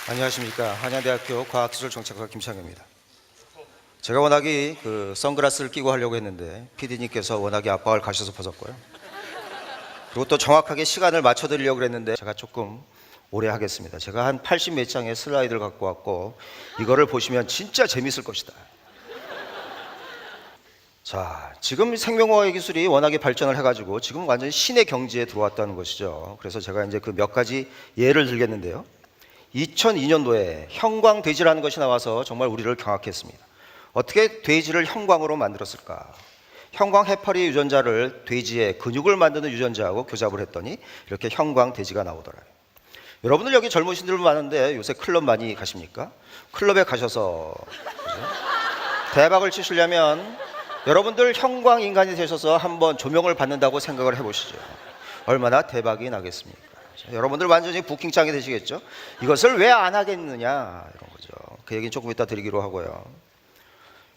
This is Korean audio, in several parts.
안녕하십니까. 한양대학교 과학기술정책과 김창규입니다. 제가 워낙에 선글라스를 끼고 하려고 했는데 PD님께서 워낙에 압박을 가셔서 벗었고요. 그리고 또 정확하게 시간을 맞춰드리려고 했는데 제가 조금 오래 하겠습니다. 제가 한 80 몇 장의 슬라이드를 갖고 왔고 이거를 보시면 진짜 재밌을 것이다. 자, 지금 생명과학 기술이 워낙에 발전을 해가지고 지금 완전히 신의 경지에 들어왔다는 것이죠. 그래서 제가 이제 그 몇 가지 예를 들겠는데요. 2002년도에 형광돼지라는 것이 나와서 정말 우리를 경악했습니다. 어떻게 돼지를 형광으로 만들었을까? 형광 해파리 유전자를 돼지의 근육을 만드는 유전자하고 교잡을 했더니 이렇게 형광돼지가 나오더라고요. 여러분들 여기 젊으신 분들 많은데 요새 클럽 많이 가십니까? 클럽에 가셔서 그죠? 대박을 치시려면 여러분들 형광 인간이 되셔서 한번 조명을 받는다고 생각을 해보시죠. 얼마나 대박이 나겠습니까? 여러분들 완전히 부킹장이 되시겠죠? 이것을 왜 안 하겠느냐 이런 거죠. 그 얘기는 조금 이따 드리기로 하고요.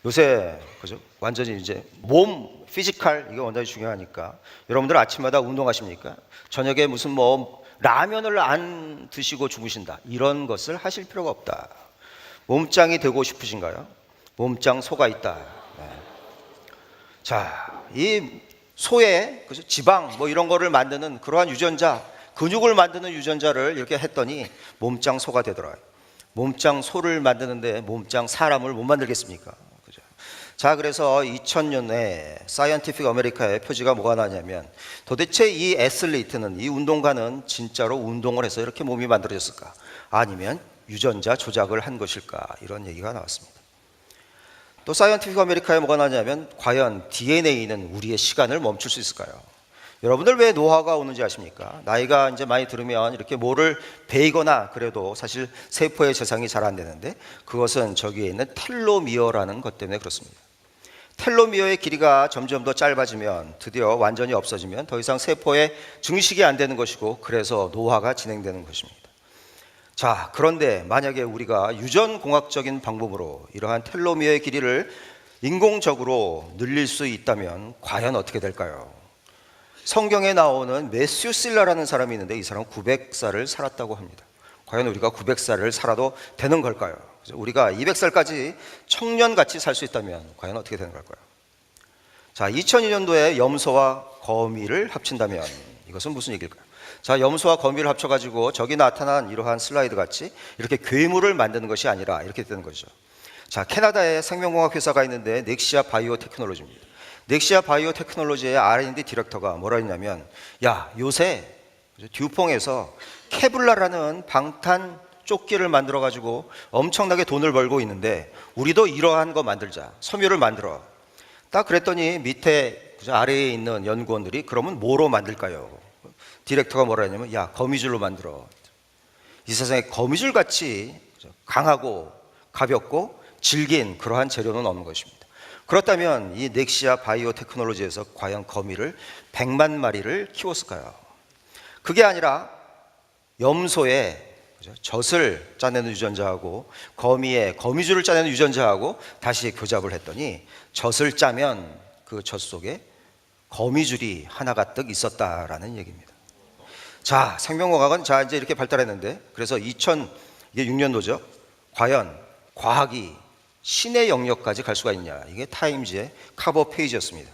요새 그죠? 완전히 이제 몸 피지컬 이게 완전히 중요하니까 여러분들 아침마다 운동하십니까? 저녁에 무슨 뭐 라면을 안 드시고 주무신다 이런 것을 하실 필요가 없다. 몸짱이 되고 싶으신가요? 몸짱 소가 있다. 네. 자, 이 소의 그죠? 지방 뭐 이런 거를 만드는 그러한 유전자 근육을 만드는 유전자를 이렇게 했더니 몸짱 소가 되더라고요. 몸짱 소를 만드는데 몸짱 사람을 못 만들겠습니까? 그죠? 자, 그래서 2000년에 사이언티픽 아메리카의 표지가 뭐가 나냐면 도대체 이 애슬리트는 이 운동가는 진짜로 운동을 해서 이렇게 몸이 만들어졌을까? 아니면 유전자 조작을 한 것일까? 이런 얘기가 나왔습니다. 또 사이언티픽 아메리카에 뭐가 나냐면 과연 DNA는 우리의 시간을 멈출 수 있을까요? 여러분들 왜 노화가 오는지 아십니까? 나이가 이제 많이 들으면 이렇게 뭐를 베이거나 그래도 사실 세포의 재생이 잘 안 되는데 그것은 저기에 있는 텔로미어라는 것 때문에 그렇습니다. 텔로미어의 길이가 점점 더 짧아지면 드디어 완전히 없어지면 더 이상 세포에 증식이 안 되는 것이고 그래서 노화가 진행되는 것입니다. 자, 그런데 만약에 우리가 유전공학적인 방법으로 이러한 텔로미어의 길이를 인공적으로 늘릴 수 있다면 과연 어떻게 될까요? 성경에 나오는 메수실라라는 사람이 있는데 이 사람은 900살을 살았다고 합니다. 과연 우리가 900살을 살아도 되는 걸까요? 우리가 200살까지 청년같이 살 수 있다면 과연 어떻게 되는 걸까요? 자, 2002년도에 염소와 거미를 합친다면 이것은 무슨 얘기일까요? 자, 염소와 거미를 합쳐가지고 저기 나타난 이러한 슬라이드 같이 이렇게 괴물을 만드는 것이 아니라 이렇게 되는 거죠. 자, 캐나다에 생명공학 회사가 있는데 넥시아 바이오 테크놀로지입니다. 넥시아 바이오 테크놀로지의 R&D 디렉터가 뭐라 했냐면 야, 요새 듀퐁에서 케블라라는 방탄 조끼를 만들어 가지고 엄청나게 돈을 벌고 있는데 우리도 이러한 거 만들자. 섬유를 만들어. 딱 그랬더니 밑에 아래에 있는 연구원들이 그러면 뭐로 만들까요? 디렉터가 뭐라 했냐면 야, 거미줄로 만들어. 이 세상에 거미줄 같이 강하고 가볍고 질긴 그러한 재료는 없는 것입니다. 그렇다면 이 넥시아 바이오 테크놀로지에서 과연 거미를 100만 마리를 키웠을까요? 그게 아니라 염소의 젖을 짜내는 유전자하고 거미의 거미줄을 짜내는 유전자하고 다시 교잡을 했더니 젖을 짜면 그 젖 속에 거미줄이 하나 가득 있었다라는 얘기입니다. 자, 생명과학은 자 이제 이렇게 발달했는데 그래서 2006년도죠. 과연 과학이 신의 영역까지 갈 수가 있냐? 이게 타임즈의 커버 페이지였습니다.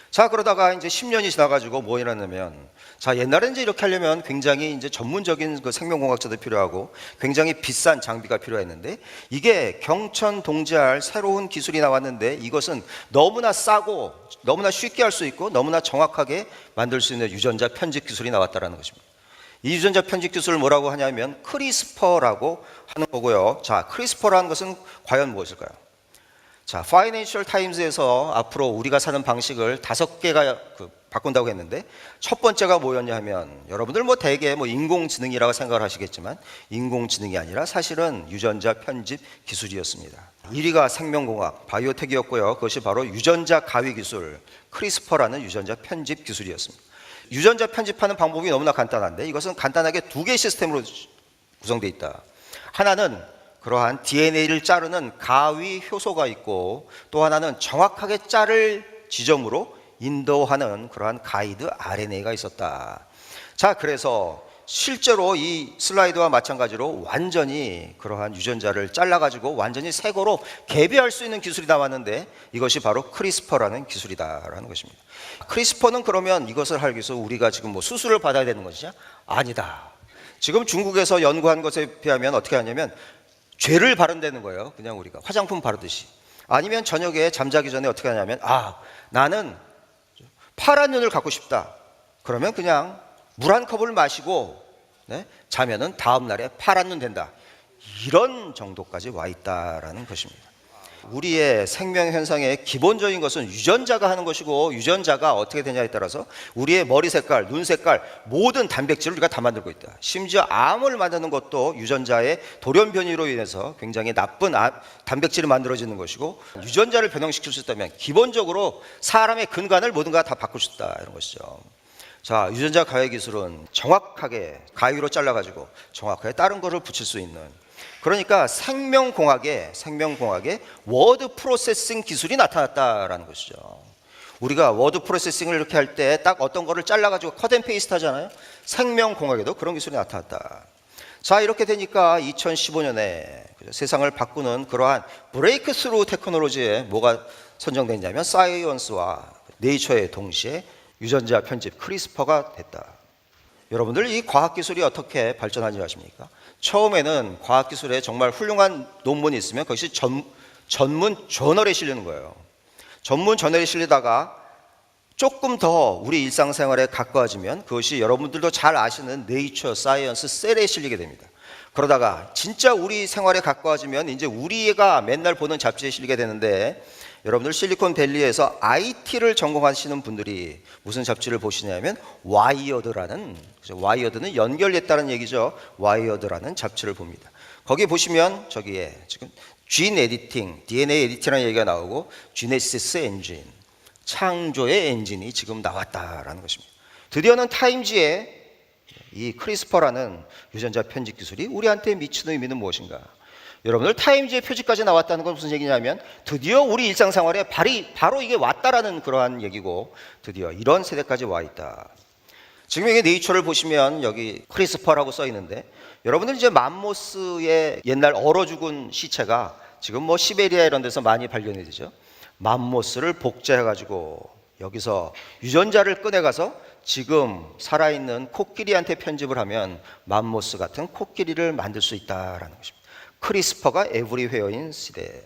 자, 그러다가 이제 10년이 지나가지고 뭐 일어나냐면 자, 옛날에 이제 이렇게 하려면 굉장히 이제 전문적인 그 생명공학자도 필요하고 굉장히 비싼 장비가 필요했는데 이게 경천 동지할 새로운 기술이 나왔는데 이것은 너무나 싸고 너무나 쉽게 할 수 있고 너무나 정확하게 만들 수 있는 유전자 편집 기술이 나왔다라는 것입니다. 이 유전자 편집 기술을 뭐라고 하냐면 크리스퍼라고 하는 거고요. 자, 크리스퍼라는 것은 과연 무엇일까요? 자, 파이낸셜 타임즈에서 앞으로 우리가 사는 방식을 5개가 바꾼다고 했는데 첫 번째가 뭐였냐 하면 여러분들 뭐 대개 뭐 인공지능이라고 생각을 하시겠지만 인공지능이 아니라 사실은 유전자 편집 기술이었습니다. 1위가 생명공학, 바이오텍이었고요. 그것이 바로 유전자 가위 기술, 크리스퍼라는 유전자 편집 기술이었습니다. 유전자 편집하는 방법이 너무나 간단한데 이것은 간단하게 2개의 시스템으로 구성되어 있다. 하나는 그러한 DNA를 자르는 가위 효소가 있고 또 하나는 정확하게 자를 지점으로 인도하는 그러한 가이드 RNA가 있었다. 자, 그래서 실제로 이 슬라이드와 마찬가지로 완전히 그러한 유전자를 잘라가지고 완전히 새 거로 개비할 수 있는 기술이 나왔는데 이것이 바로 크리스퍼라는 기술이다라는 것입니다. 크리스퍼는 그러면 이것을 하기 위해서 우리가 지금 뭐 수술을 받아야 되는 것이냐? 아니다. 지금 중국에서 연구한 것에 비하면 어떻게 하냐면 죄를 바른다는 거예요. 그냥 우리가 화장품 바르듯이. 아니면 저녁에 잠자기 전에 어떻게 하냐면 나는 파란 눈을 갖고 싶다. 그러면 그냥 물 한 컵을 마시고 자면은 다음 날에 파란 눈 된다. 이런 정도까지 와 있다라는 것입니다. 우리의 생명 현상의 기본적인 것은 유전자가 하는 것이고 유전자가 어떻게 되냐에 따라서 우리의 머리 색깔, 눈 색깔 모든 단백질을 우리가 다 만들고 있다. 심지어 암을 만드는 것도 유전자의 돌연 변이로 인해서 굉장히 나쁜 단백질이 만들어지는 것이고 유전자를 변형시킬 수 있다면 기본적으로 사람의 근간을 모든 거 다 바꿀 수 있다 이런 것이죠. 자, 유전자 가해 기술은 정확하게 가위로 잘라가지고 정확하게 다른 거를 붙일 수 있는 그러니까 생명공학의 워드 프로세싱 기술이 나타났다라는 것이죠. 우리가 워드 프로세싱을 이렇게 할 때 딱 어떤 거를 잘라가지고 컷 앤 페이스트 하잖아요. 생명공학에도 그런 기술이 나타났다. 자, 이렇게 되니까 2015년에 세상을 바꾸는 그러한 브레이크 스루 테크놀로지에 뭐가 선정됐냐면 사이언스와 네이처의 동시에 유전자 편집 크리스퍼가 됐다. 여러분들 이 과학기술이 어떻게 발전하는지 아십니까? 처음에는 과학기술에 정말 훌륭한 논문이 있으면 그것이 전문 저널에 실리는 거예요. 전문 저널에 실리다가 조금 더 우리 일상생활에 가까워지면 그것이 여러분들도 잘 아시는 네이처, 사이언스, 셀에 실리게 됩니다. 그러다가 진짜 우리 생활에 가까워지면 이제 우리가 맨날 보는 잡지에 실리게 되는데 여러분들 실리콘밸리에서 IT를 전공하시는 분들이 무슨 잡지를 보시냐면 와이어드라는 와이어드는 연결됐다는 얘기죠. 와이어드라는 잡지를 봅니다. 거기 보시면 저기에 지금 진 에디팅, DNA 에디팅이라는 얘기가 나오고 지네시스 엔진, 창조의 엔진이 지금 나왔다라는 것입니다. 드디어는 타임지에 이 크리스퍼라는 유전자 편집 기술이 우리한테 미치는 의미는 무엇인가? 여러분들 타임지의 표지까지 나왔다는 건 무슨 얘기냐면 드디어 우리 일상생활에 바로 이게 왔다라는 그러한 얘기고 드디어 이런 세대까지 와 있다. 지금 여기 네이처를 보시면 여기 크리스퍼라고 써 있는데 여러분들 이제 맘모스의 옛날 얼어 죽은 시체가 지금 뭐 시베리아 이런 데서 많이 발견이 되죠. 맘모스를 복제해가지고 여기서 유전자를 꺼내가서 지금 살아있는 코끼리한테 편집을 하면 맘모스 같은 코끼리를 만들 수 있다라는 것입니다. 크리스퍼가 에브리웨어인 시대.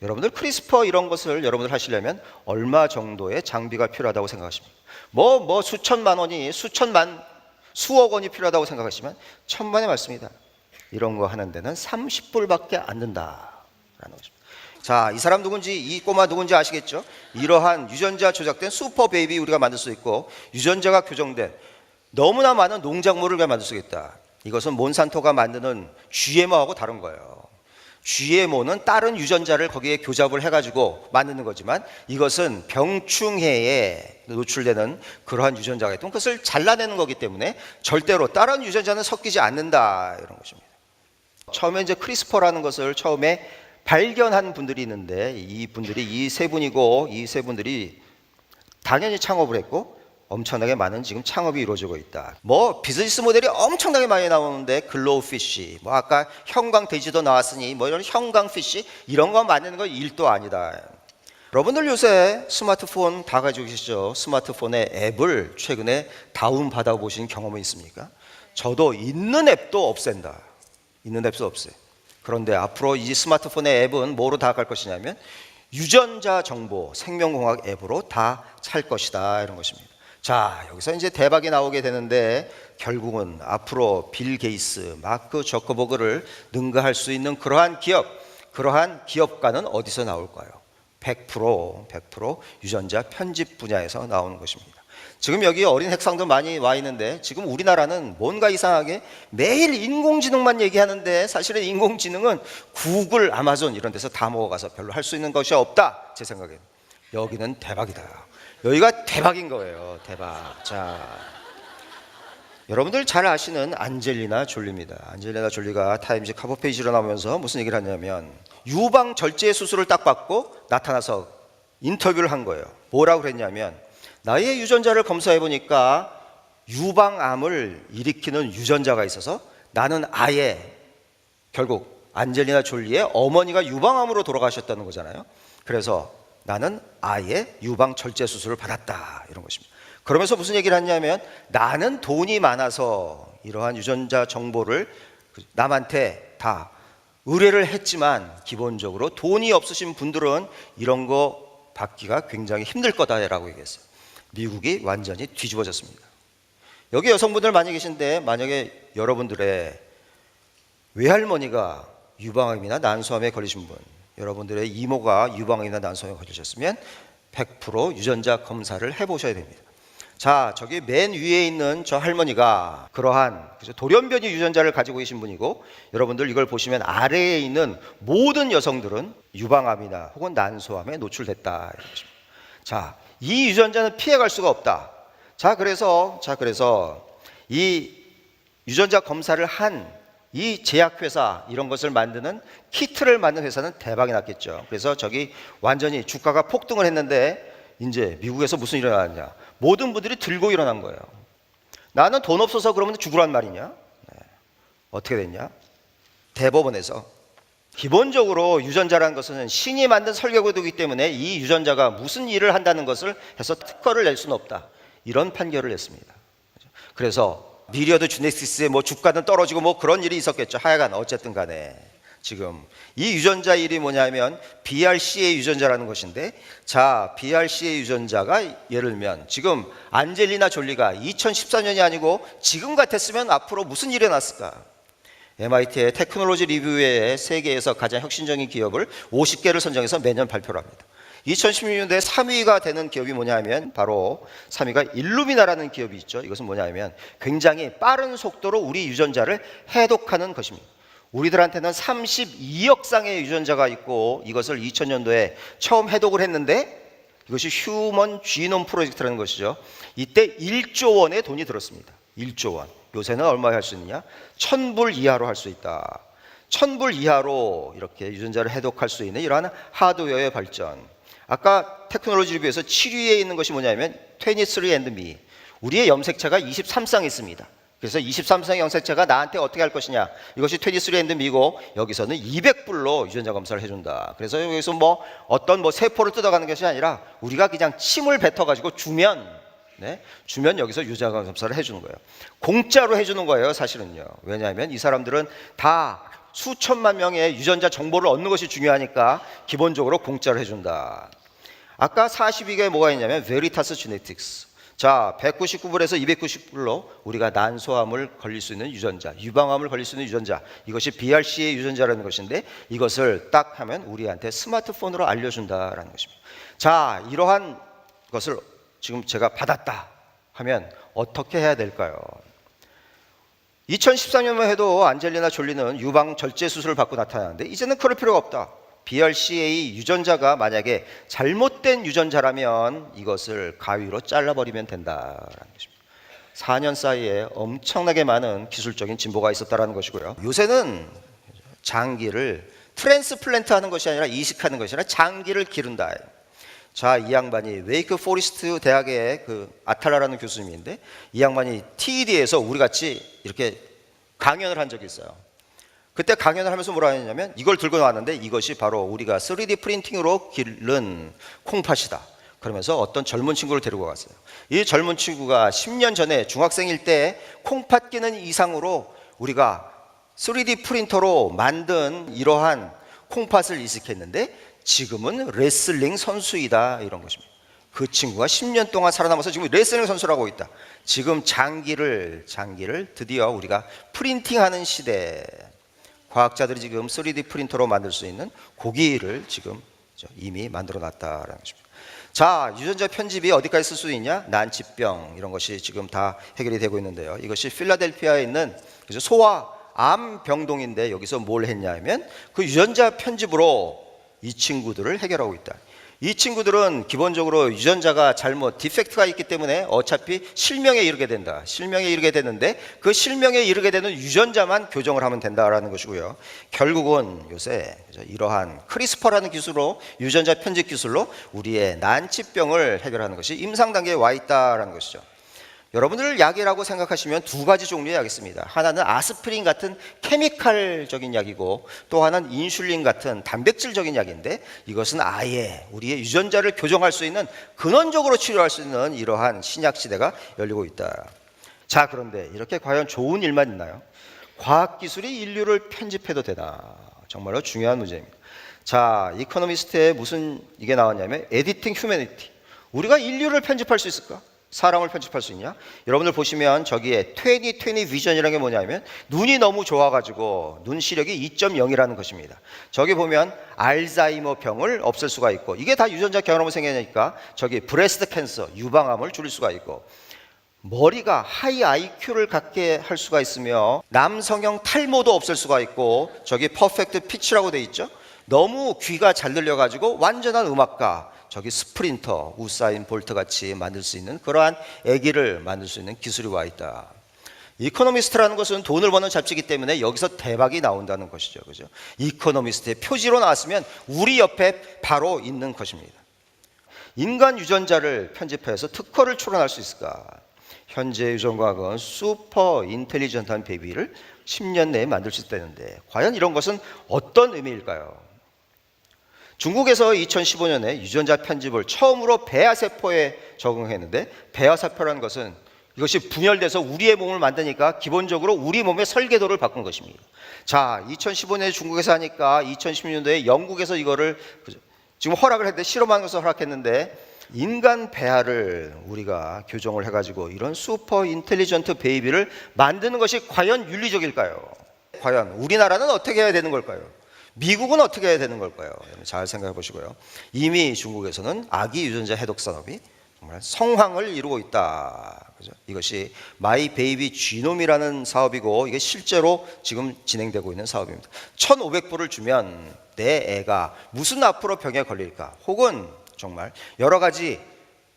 여러분들 크리스퍼 이런 것을 여러분들 하시려면 얼마 정도의 장비가 필요하다고 생각하십니까? 뭐 수천만 원이 수억 원이 필요하다고 생각하시면 천만의 말씀이다. 이런 거 하는 데는 30불밖에 안 든다라는 것입니다. 자, 이 사람 누군지, 이 꼬마 누군지 아시겠죠? 이러한 유전자 조작된 슈퍼 베이비 우리가 만들 수 있고 유전자가 교정된 너무나 많은 농작물을 우리가 만들 수 있다. 이것은 몬산토가 만드는 GMO하고 다른 거예요. GMO는 다른 유전자를 거기에 교잡을 해가지고 만드는 거지만 이것은 병충해에 노출되는 그러한 유전자가 있던 그것을 잘라내는 거기 때문에 절대로 다른 유전자는 섞이지 않는다 이런 것입니다. 처음에 이제 크리스퍼라는 것을 처음에 발견한 분들이 있는데 이 세 분이고 이 세 분들이 당연히 창업을 했고 엄청나게 많은 지금 창업이 이루어지고 있다. 뭐 비즈니스 모델이 엄청나게 많이 나오는데 글로우피쉬, 뭐 아까 형광돼지도 나왔으니 뭐 이런 형광피쉬 이런 거 만드는 건 일도 아니다. 여러분들 요새 스마트폰 다 가지고 계시죠? 스마트폰의 앱을 최근에 다운 받아 보신 경험이 있습니까? 저도 있는 앱도 없앤다. 있는 앱도 없애요. 그런데 앞으로 이 스마트폰의 앱은 뭐로 다 갈 것이냐면 유전자 정보, 생명공학 앱으로 다 찰 것이다 이런 것입니다. 자, 여기서 이제 대박이 나오게 되는데 결국은 앞으로 빌 게이츠, 마크 저커버그를 능가할 수 있는 그러한 기업가는 어디서 나올까요? 100% 유전자 편집 분야에서 나오는 것입니다. 지금 여기 어린 학생도 많이 와 있는데 지금 우리나라는 뭔가 이상하게 매일 인공지능만 얘기하는데 사실은 인공지능은 구글, 아마존 이런 데서 다 먹어가서 별로 할 수 있는 것이 없다. 제 생각에는. 여기는 대박이다. 여기가 대박인 거예요. 대박. 자, 여러분들 잘 아시는 안젤리나 졸리입니다. 안젤리나 졸리가 타임즈 커버 페이지로 나오면서 무슨 얘기를 하냐면 유방 절제 수술을 딱 받고 나타나서 인터뷰를 한 거예요. 뭐라고 그랬냐면 나의 유전자를 검사해 보니까 유방암을 일으키는 유전자가 있어서 나는 아예 결국 안젤리나 졸리의 어머니가 유방암으로 돌아가셨다는 거잖아요. 그래서 나는 아예 유방 절제 수술을 받았다, 이런 것입니다. 그러면서 무슨 얘기를 하냐면 나는 돈이 많아서 이러한 유전자 정보를 남한테 다 의뢰를 했지만 기본적으로 돈이 없으신 분들은 이런 거 받기가 굉장히 힘들 거다라고 얘기했어요. 미국이 완전히 뒤집어졌습니다. 여기 여성분들 많이 계신데 만약에 여러분들의 외할머니가 유방암이나 난소암에 걸리신 분, 여러분들의 이모가 유방암이나 난소암에 걸리셨으면 100% 유전자 검사를 해보셔야 됩니다. 자, 저기 맨 위에 있는 저 할머니가 그러한 돌연변이 유전자를 가지고 계신 분이고, 여러분들 이걸 보시면 아래에 있는 모든 여성들은 유방암이나 혹은 난소암에 노출됐다. 자, 이 유전자는 피해갈 수가 없다. 자, 그래서 이 유전자 검사를 한 이 제약회사, 이런 것을 만드는 키트를 만든 회사는 대박이 났겠죠. 그래서 저기 완전히 주가가 폭등을 했는데 이제 미국에서 무슨 일이 일어났냐? 모든 분들이 들고 일어난 거예요. 나는 돈 없어서 그러면 죽으란 말이냐? 네. 어떻게 됐냐? 대법원에서 기본적으로 유전자라는 것은 신이 만든 설계도이기 때문에 이 유전자가 무슨 일을 한다는 것을 해서 특허를 낼 수는 없다, 이런 판결을 냈습니다. 그래서 미리어드 주네시스의 뭐 주가는 떨어지고 뭐 그런 일이 있었겠죠. 하여간 어쨌든 간에 지금 이 유전자 일이 뭐냐면 BRCA 유전자라는 것인데, 자, BRCA 유전자가 예를 들면 지금 안젤리나 졸리가 2014년이 아니고 지금 같았으면 앞으로 무슨 일이 났을까? MIT의 테크놀로지 리뷰에 세계에서 가장 혁신적인 기업을 50개를 선정해서 매년 발표를 합니다. 2016년도에 3위가 되는 기업이 뭐냐면 바로 3위가 일루미나라는 기업이 있죠. 이것은 뭐냐면 굉장히 빠른 속도로 우리 유전자를 해독하는 것입니다. 우리들한테는 32억 쌍의 유전자가 있고 이것을 2000년도에 처음 해독을 했는데 이것이 휴먼 지놈 프로젝트라는 것이죠. 이때 1조 원의 돈이 들었습니다. 1조 원. 요새는 얼마에 할 수 있느냐? 1000불 이하로 할 수 있다. 1000불 이하로 이렇게 유전자를 해독할 수 있는 이러한 하드웨어의 발전. 아까 테크놀로지 리뷰에서 7위에 있는 것이 뭐냐면 23andMe. 우리의 염색체가 23쌍 있습니다. 그래서 23쌍의 염색체가 나한테 어떻게 할 것이냐, 이것이 23andMe고 여기서는 200불로 유전자 검사를 해준다. 그래서 여기서 뭐 어떤 뭐 세포를 뜯어가는 것이 아니라 우리가 그냥 침을 뱉어가지고 주면 여기서 유전자 검사를 해주는 거예요. 공짜로 해주는 거예요, 사실은요. 왜냐하면 이 사람들은 다 수천만 명의 유전자 정보를 얻는 것이 중요하니까 기본적으로 공짜로 해준다. 아까 42개에 뭐가 있냐면 베리타스 지네틱스. 자, 199불에서 299불로 우리가 난소암을 걸릴 수 있는 유전자, 유방암을 걸릴 수 있는 유전자, 이것이 BRCA 유전자라는 것인데 이것을 딱 하면 우리한테 스마트폰으로 알려준다라는 것입니다. 자, 이러한 것을 지금 제가 받았다 하면 어떻게 해야 될까요? 2013년만 해도 안젤리나 졸리는 유방 절제 수술을 받고 나타나는데 이제는 그럴 필요가 없다. BRCA 유전자가 만약에 잘못된 유전자라면 이것을 가위로 잘라버리면 된다라는 것입니다. 4년 사이에 엄청나게 많은 기술적인 진보가 있었다는 것이고요. 요새는 장기를 트랜스플랜트 하는 것이 아니라 이식하는 것이 아니라 장기를 기른다. 자, 이 양반이 웨이크 포리스트 대학의 그 아탈라라는 교수님인데 이 양반이 TED에서 우리 같이 이렇게 강연을 한 적이 있어요. 그때 강연을 하면서 뭐라 했냐면 이걸 들고 나왔는데 이것이 바로 우리가 3D 프린팅으로 기른 콩팥이다. 그러면서 어떤 젊은 친구를 데리고 갔어요. 이 젊은 친구가 10년 전에 중학생일 때 콩팥 끼는 이상으로 우리가 3D 프린터로 만든 이러한 콩팥을 이식했는데 지금은 레슬링 선수이다, 이런 것입니다. 그 친구가 10년 동안 살아남아서 지금 레슬링 선수라고 있다. 지금 장기를 드디어 우리가 프린팅하는 시대. 과학자들이 지금 3D 프린터로 만들 수 있는 고기를 지금 이미 만들어 놨다라는 것입니다. 자, 유전자 편집이 어디까지 쓸 수 있냐? 난치병 이런 것이 지금 다 해결이 되고 있는데요. 이것이 필라델피아에 있는 소아암 병동인데 여기서 뭘 했냐면 그 유전자 편집으로 이 친구들을 해결하고 있다. 이 친구들은 기본적으로 유전자가 잘못 디펙트가 있기 때문에 어차피 실명에 이르게 된다. 실명에 이르게 되는데 그 실명에 이르게 되는 유전자만 교정을 하면 된다라는 것이고요. 결국은 요새 이러한 크리스퍼라는 기술로 유전자 편집 기술로 우리의 난치병을 해결하는 것이 임상 단계에 와 있다라는 것이죠. 여러분들 약이라고 생각하시면 두 가지 종류의 약이 있습니다. 하나는 아스피린 같은 케미칼적인 약이고 또 하나는 인슐린 같은 단백질적인 약인데 이것은 아예 우리의 유전자를 교정할 수 있는 근원적으로 치료할 수 있는 이러한 신약 시대가 열리고 있다. 자, 그런데 이렇게 과연 좋은 일만 있나요? 과학기술이 인류를 편집해도 되나? 정말로 중요한 문제입니다. 자, 이코노미스트에 무슨 이게 나왔냐면 에디팅 휴머니티. 우리가 인류를 편집할 수 있을까? 사람을 편집할 수 있냐? 여러분들 보시면 저기에 2020 비전이라는 게 뭐냐면 눈이 너무 좋아가지고 눈 시력이 2.0이라는 것입니다. 저기 보면 알츠하이머 병을 없앨 수가 있고 이게 다 유전자 경험으로 생기니까 저기 브레스트 캔서 유방암을 줄일 수가 있고 머리가 하이 IQ를 갖게 할 수가 있으며 남성형 탈모도 없앨 수가 있고 저기 퍼펙트 피치라고 돼 있죠. 너무 귀가 잘 들려가지고 완전한 음악가 저기 스프린터, 우사인 볼트 같이 만들 수 있는 그러한 애기를 만들 수 있는 기술이 와 있다. 이코노미스트라는 것은 돈을 버는 잡지이기 때문에 여기서 대박이 나온다는 것이죠. 그죠? 이코노미스트의 표지로 나왔으면 우리 옆에 바로 있는 것입니다. 인간 유전자를 편집해서 특허를 출원할 수 있을까? 현재 유전과학은 슈퍼 인텔리전트한 베이비를 10년 내에 만들 수 있다는데 과연 이런 것은 어떤 의미일까요? 중국에서 2015년에 유전자 편집을 처음으로 배아세포에 적용했는데 배아세포라는 것은 이것이 분열돼서 우리의 몸을 만드니까 기본적으로 우리 몸의 설계도를 바꾼 것입니다. 자, 2015년에 중국에서 하니까 2016년도에 영국에서 이거를 지금 허락을 했는데 실험하는 것을 허락했는데 인간 배아를 우리가 교정을 해가지고 이런 슈퍼 인텔리전트 베이비를 만드는 것이 과연 윤리적일까요? 과연 우리나라는 어떻게 해야 되는 걸까요? 미국은 어떻게 해야 되는 걸까요? 잘 생각해 보시고요. 이미 중국에서는 아기 유전자 해독 산업이 정말 성황을 이루고 있다. 그죠? 이것이 마이 베이비 지놈이라는 사업이고 이게 실제로 지금 진행되고 있는 사업입니다. 1,500불을 주면 내 애가 무슨 앞으로 병에 걸릴까? 혹은 정말 여러 가지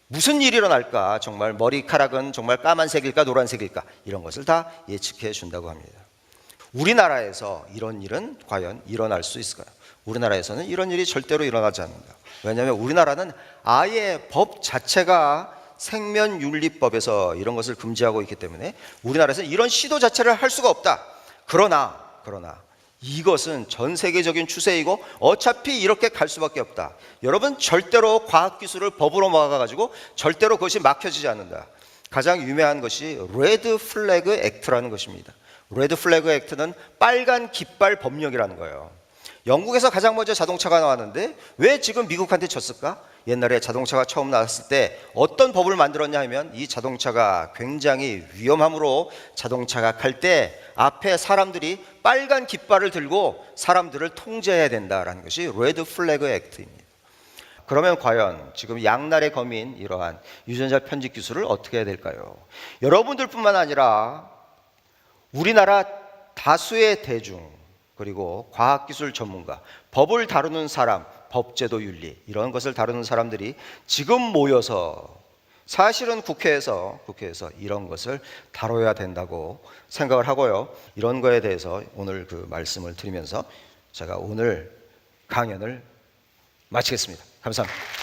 무슨 일이 일어날까? 정말 머리카락은 정말 까만색일까 노란색일까? 이런 것을 다 예측해 준다고 합니다. 우리나라에서 이런 일은 과연 일어날 수 있을까요? 우리나라에서는 이런 일이 절대로 일어나지 않는다. 왜냐하면 우리나라는 아예 법 자체가 생면윤리법에서 이런 것을 금지하고 있기 때문에 우리나라에서는 이런 시도 자체를 할 수가 없다. 그러나 이것은 전 세계적인 추세이고 어차피 이렇게 갈 수밖에 없다. 여러분 절대로 과학기술을 법으로 막아가지고 절대로 그것이 막혀지지 않는다. 가장 유명한 것이 레드 플래그 액트라는 것입니다. 레드 플래그 액트는 빨간 깃발 법령이라는 거예요. 영국에서 가장 먼저 자동차가 나왔는데 왜 지금 미국한테 졌을까? 옛날에 자동차가 처음 나왔을 때 어떤 법을 만들었냐 하면 이 자동차가 굉장히 위험함으로 자동차가 갈 때 앞에 사람들이 빨간 깃발을 들고 사람들을 통제해야 된다라는 것이 레드 플래그 액트입니다. 그러면 과연 지금 양날의 검인 이러한 유전자 편집 기술을 어떻게 해야 될까요? 여러분들뿐만 아니라 우리나라 다수의 대중 그리고 과학기술 전문가, 법을 다루는 사람, 법제도 윤리 이런 것을 다루는 사람들이 지금 모여서 사실은 국회에서 이런 것을 다뤄야 된다고 생각을 하고요. 이런 거에 대해서 오늘 그 말씀을 드리면서 제가 오늘 강연을 마치겠습니다. 감사합니다.